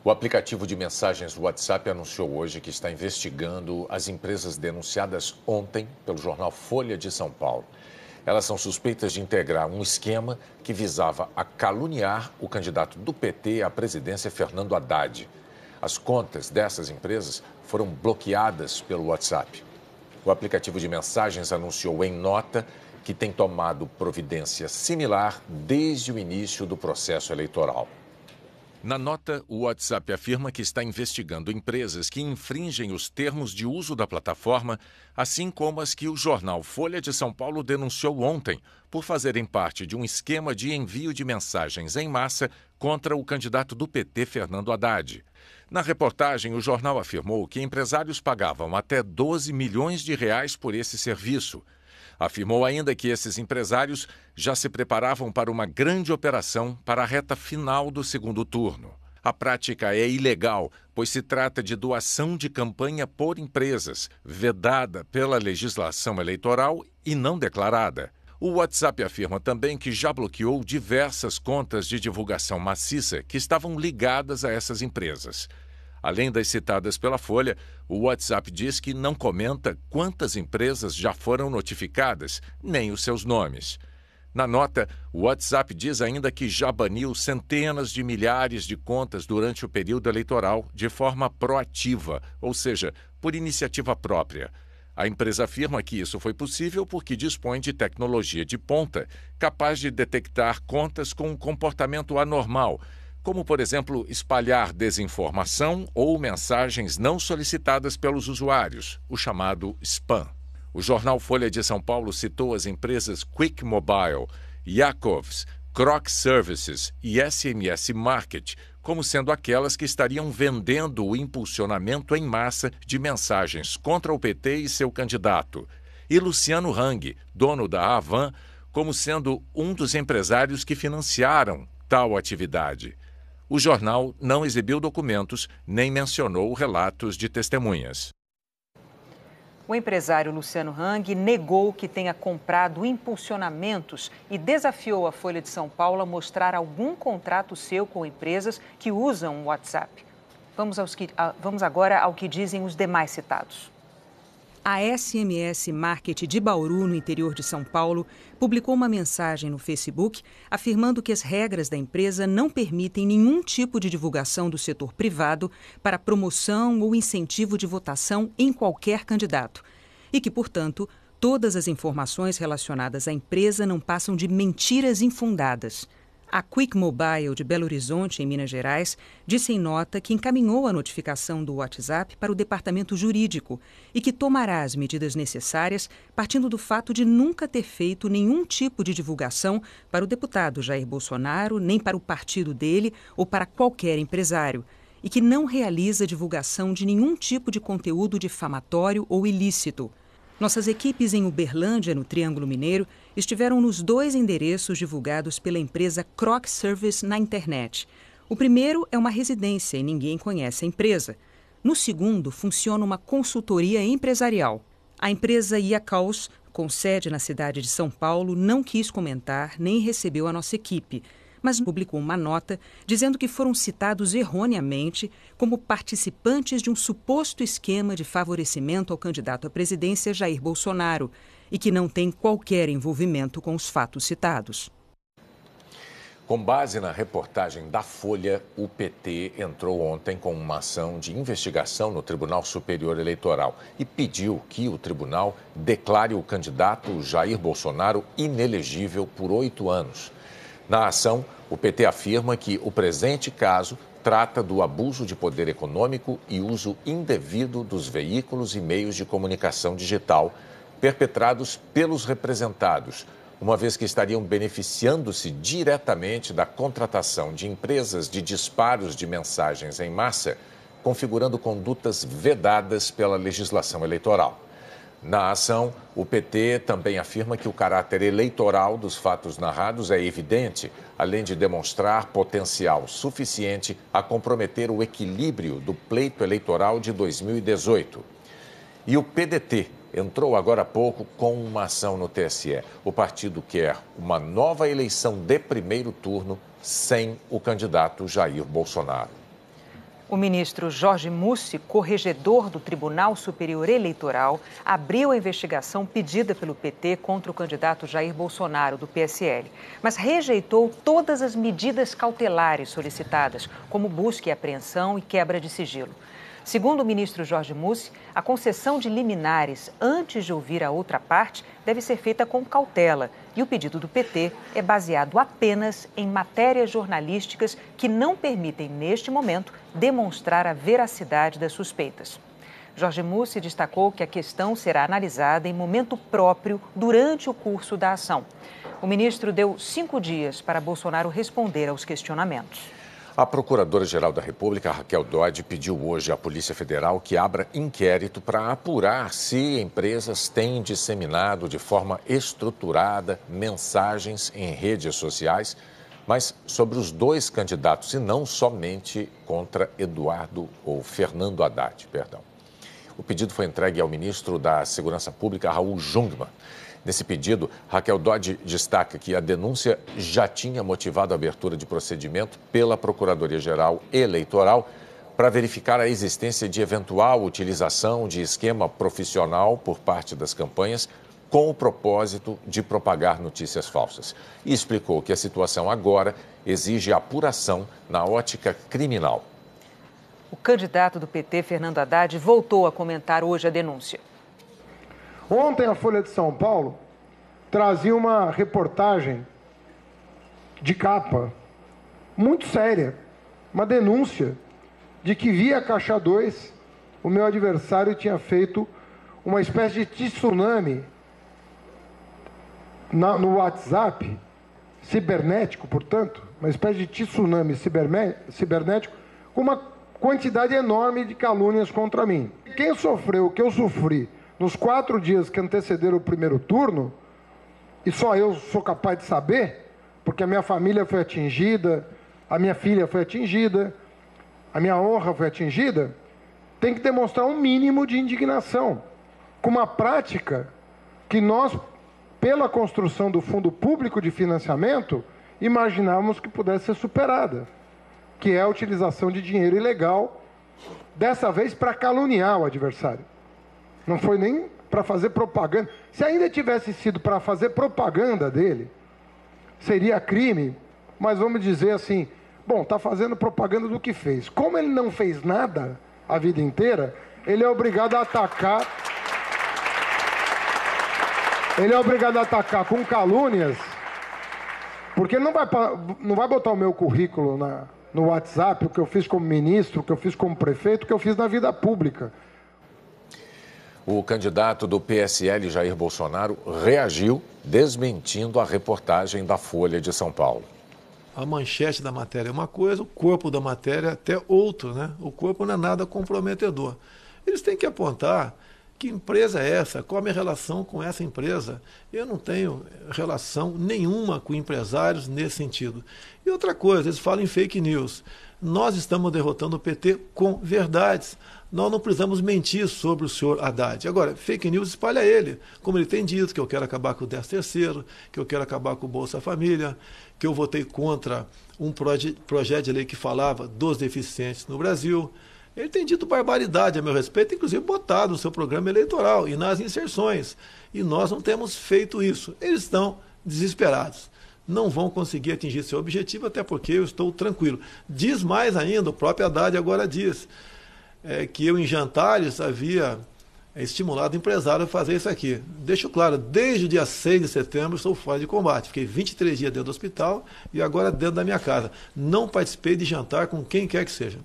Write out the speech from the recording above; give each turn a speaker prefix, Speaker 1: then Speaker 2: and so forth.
Speaker 1: O aplicativo de mensagens WhatsApp anunciou hoje que está investigando as empresas denunciadas ontem pelo jornal Folha de São Paulo. Elas são suspeitas de integrar um esquema que visava a caluniar o candidato do PT à presidência, Fernando Haddad. As contas dessas empresas foram bloqueadas pelo WhatsApp. O aplicativo de mensagens anunciou em nota que tem tomado providência similar desde o início do processo eleitoral. Na nota, o WhatsApp afirma que está investigando empresas que infringem os termos de uso da plataforma, assim como as que o jornal Folha de São Paulo denunciou ontem por fazerem parte de um esquema de envio de mensagens em massa contra o candidato do PT, Fernando Haddad. Na reportagem, o jornal afirmou que empresários pagavam até 12 milhões de reais por esse serviço. Afirmou ainda que esses empresários já se preparavam para uma grande operação para a reta final do segundo turno. A prática é ilegal, pois se trata de doação de campanha por empresas, vedada pela legislação eleitoral e não declarada. O WhatsApp afirma também que já bloqueou diversas contas de divulgação maciça que estavam ligadas a essas empresas. Além das citadas pela Folha, o WhatsApp diz que não comenta quantas empresas já foram notificadas, nem os seus nomes. Na nota, o WhatsApp diz ainda que já baniu centenas de milhares de contas durante o período eleitoral de forma proativa, ou seja, por iniciativa própria. A empresa afirma que isso foi possível porque dispõe de tecnologia de ponta, capaz de detectar contas com um comportamento anormal, como, por exemplo, espalhar desinformação ou mensagens não solicitadas pelos usuários, o chamado spam. O jornal Folha de São Paulo citou as empresas Quick Mobile, Yakovs, Croc Services e SMS Market como sendo aquelas que estariam vendendo o impulsionamento em massa de mensagens contra o PT e seu candidato, e Luciano Hang, dono da Avan, como sendo um dos empresários que financiaram tal atividade. O jornal não exibiu documentos nem mencionou relatos de testemunhas.
Speaker 2: O empresário Luciano Hang negou que tenha comprado impulsionamentos e desafiou a Folha de São Paulo a mostrar algum contrato seu com empresas que usam o WhatsApp. Vamos agora ao que dizem os demais citados. A SMS Market de Bauru, no interior de São Paulo, publicou uma mensagem no Facebook afirmando que as regras da empresa não permitem nenhum tipo de divulgação do setor privado para promoção ou incentivo de votação em qualquer candidato e que, portanto, todas as informações relacionadas à empresa não passam de mentiras infundadas. A Quick Mobile de Belo Horizonte, em Minas Gerais, disse em nota que encaminhou a notificação do WhatsApp para o departamento jurídico e que tomará as medidas necessárias partindo do fato de nunca ter feito nenhum tipo de divulgação para o deputado Jair Bolsonaro, nem para o partido dele ou para qualquer empresário, e que não realiza divulgação de nenhum tipo de conteúdo difamatório ou ilícito. Nossas equipes em Uberlândia, no Triângulo Mineiro, estiveram nos 2 endereços divulgados pela empresa Croc Service na internet. O primeiro é uma residência e ninguém conhece a empresa. No segundo, funciona uma consultoria empresarial. A empresa Yakovs, com sede na cidade de São Paulo, não quis comentar nem recebeu a nossa equipe, mas publicou uma nota dizendo que foram citados erroneamente como participantes de um suposto esquema de favorecimento ao candidato à presidência Jair Bolsonaro e que não tem qualquer envolvimento com os fatos citados.
Speaker 1: Com base na reportagem da Folha, o PT entrou ontem com uma ação de investigação no Tribunal Superior Eleitoral e pediu que o tribunal declare o candidato Jair Bolsonaro inelegível por 8 anos. Na ação, o PT afirma que o presente caso trata do abuso de poder econômico e uso indevido dos veículos e meios de comunicação digital perpetrados pelos representados, uma vez que estariam beneficiando-se diretamente da contratação de empresas de disparos de mensagens em massa, configurando condutas vedadas pela legislação eleitoral. Na ação, o PT também afirma que o caráter eleitoral dos fatos narrados é evidente, além de demonstrar potencial suficiente a comprometer o equilíbrio do pleito eleitoral de 2018. E o PDT entrou agora há pouco com uma ação no TSE. O partido quer uma nova eleição de primeiro turno sem o candidato Jair Bolsonaro.
Speaker 2: O ministro Jorge Mussi, corregedor do Tribunal Superior Eleitoral, abriu a investigação pedida pelo PT contra o candidato Jair Bolsonaro, do PSL, mas rejeitou todas as medidas cautelares solicitadas, como busca e apreensão e quebra de sigilo. Segundo o ministro Jorge Mussi, a concessão de liminares antes de ouvir a outra parte deve ser feita com cautela e o pedido do PT é baseado apenas em matérias jornalísticas que não permitem, neste momento, demonstrar a veracidade das suspeitas. Jorge Mussi destacou que a questão será analisada em momento próprio durante o curso da ação. O ministro deu 5 dias para Bolsonaro responder aos questionamentos.
Speaker 1: A Procuradora-Geral da República, Raquel Dodge, pediu hoje à Polícia Federal que abra inquérito para apurar se empresas têm disseminado de forma estruturada mensagens em redes sociais, mas sobre os 2 candidatos e não somente contra Eduardo ou Fernando Haddad, O pedido foi entregue ao ministro da Segurança Pública, Raul Jungmann. Nesse pedido, Raquel Dodge destaca que a denúncia já tinha motivado a abertura de procedimento pela Procuradoria-Geral Eleitoral para verificar a existência de eventual utilização de esquema profissional por parte das campanhas com o propósito de propagar notícias falsas. E explicou que a situação agora exige apuração na ótica criminal.
Speaker 2: O candidato do PT, Fernando Haddad, voltou a comentar hoje a denúncia.
Speaker 3: Ontem a Folha de São Paulo trazia uma reportagem de capa muito séria, uma denúncia de que via Caixa 2 o meu adversário tinha feito uma espécie de tsunami no WhatsApp, cibernético, portanto, uma espécie de tsunami cibernético com uma quantidade enorme de calúnias contra mim. Quem sofreu o que eu sofri nos 4 dias que antecederam o primeiro turno, e só eu sou capaz de saber, porque a minha família foi atingida, a minha filha foi atingida, a minha honra foi atingida, tem que demonstrar um mínimo de indignação, com uma prática que nós, pela construção do Fundo Público de Financiamento, imaginávamos que pudesse ser superada, que é a utilização de dinheiro ilegal, dessa vez para caluniar o adversário. Não foi nem para fazer propaganda. Se ainda tivesse sido para fazer propaganda dele, seria crime, mas vamos dizer assim, bom, está fazendo propaganda do que fez. Como ele não fez nada a vida inteira, ele é obrigado a atacar. Ele é obrigado a atacar com calúnias, porque ele não vai botar o meu currículo no WhatsApp, o que eu fiz como ministro, o que eu fiz como prefeito, o que eu fiz na vida pública.
Speaker 1: O candidato do PSL, Jair Bolsonaro, reagiu desmentindo a reportagem da Folha de São Paulo.
Speaker 4: A manchete da matéria é uma coisa, o corpo da matéria é até outro, né? O corpo não é nada comprometedor. Eles têm que apontar que empresa é essa, qual a minha relação com essa empresa. Eu não tenho relação nenhuma com empresários nesse sentido. E outra coisa, eles falam em fake news. Nós estamos derrotando o PT com verdades. Nós não precisamos mentir sobre o senhor Haddad. Agora, fake news espalha ele, como ele tem dito, que eu quero acabar com o 13º, que eu quero acabar com o Bolsa Família, que eu votei contra um projeto de lei que falava dos deficientes no Brasil. Ele tem dito barbaridade a meu respeito, inclusive botado no seu programa eleitoral e nas inserções. E nós não temos feito isso. Eles estão desesperados. Não vão conseguir atingir seu objetivo, até porque eu estou tranquilo. Diz mais ainda, o próprio Haddad agora diz que eu, em jantares, havia estimulado o empresário a fazer isso aqui. Deixo claro, desde o dia 6 de setembro estou fora de combate. Fiquei 23 dias dentro do hospital e agora dentro da minha casa. Não participei de jantar com quem quer que seja.